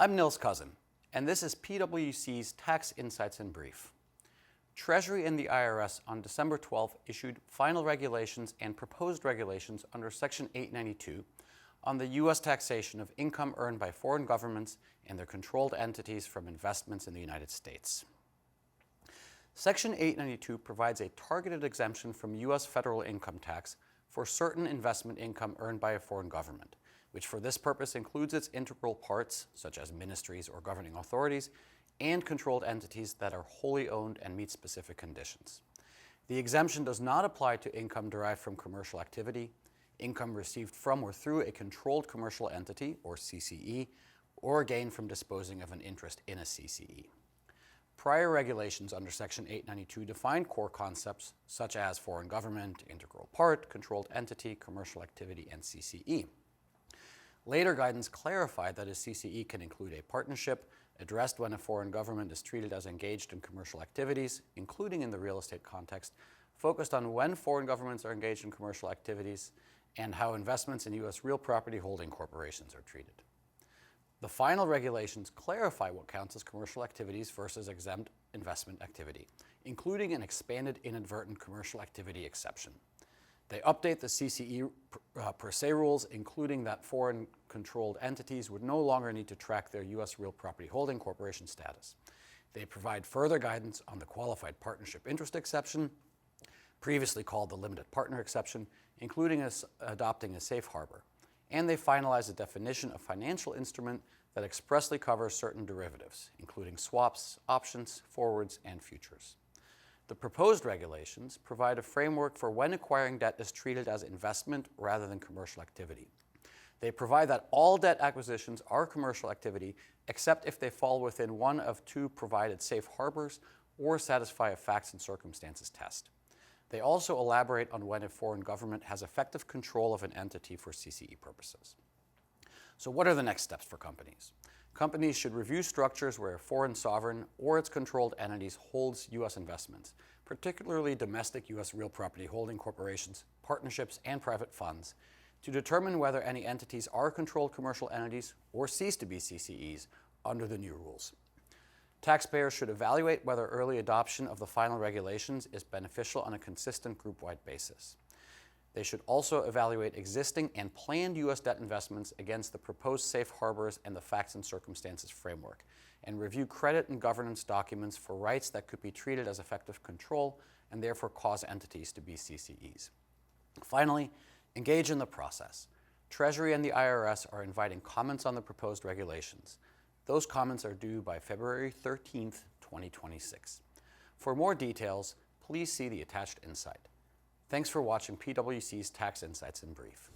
I'm Nils Cousin, and this is PwC's Tax Insights in Brief. Treasury and the IRS on December 12th issued final regulations and proposed regulations under Section 892 on the U.S. taxation of income earned by foreign governments and their controlled entities from investments in the United States. Section 892 provides a targeted exemption from U.S. federal income tax for certain investment income earned by a foreign government, which for this purpose includes its integral parts, such as ministries or governing authorities, and controlled entities that are wholly owned and meet specific conditions. The exemption does not apply to income derived from commercial activity, income received from or through a controlled commercial entity, or CCE, or gain from disposing of an interest in a CCE. Prior regulations under Section 892 define core concepts such as foreign government, integral part, controlled entity, commercial activity, and CCE. Later guidance clarified that a CCE can include a partnership addressed when a foreign government is treated as engaged in commercial activities, including in the real estate context, focused on when foreign governments are engaged in commercial activities and how investments in U.S. real property holding corporations are treated. The final regulations clarify what counts as commercial activities versus exempt investment activity, including an expanded inadvertent commercial activity exception. They update the CCE per se rules, including that foreign controlled entities would no longer need to track their U.S. real property holding corporation status. They provide further guidance on the qualified partnership interest exception, previously called the limited partner exception, including adopting a safe harbor. And they finalize a definition of financial instrument that expressly covers certain derivatives, including swaps, options, forwards, and futures. The proposed regulations provide a framework for when acquiring debt is treated as investment rather than commercial activity. They provide that all debt acquisitions are commercial activity except if they fall within one of two provided safe harbors or satisfy a facts and circumstances test. They also elaborate on when a foreign government has effective control of an entity for CCE purposes. So what are the next steps for companies? Companies should review structures where a foreign sovereign or its controlled entities holds U.S. investments, particularly domestic U.S. real property holding corporations, partnerships, and private funds, to determine whether any entities are controlled commercial entities or cease to be CCEs under the new rules. Taxpayers should evaluate whether early adoption of the final regulations is beneficial on a consistent group-wide basis. They should also evaluate existing and planned U.S. debt investments against the proposed safe harbors and the facts and circumstances framework, and review credit and governance documents for rights that could be treated as effective control and therefore cause entities to be CCEs. Finally, engage in the process. Treasury and the IRS are inviting comments on the proposed regulations. Those comments are due by February 13th, 2026. For more details, please see the attached insight. Thanks for watching PwC's Tax Insights in Brief.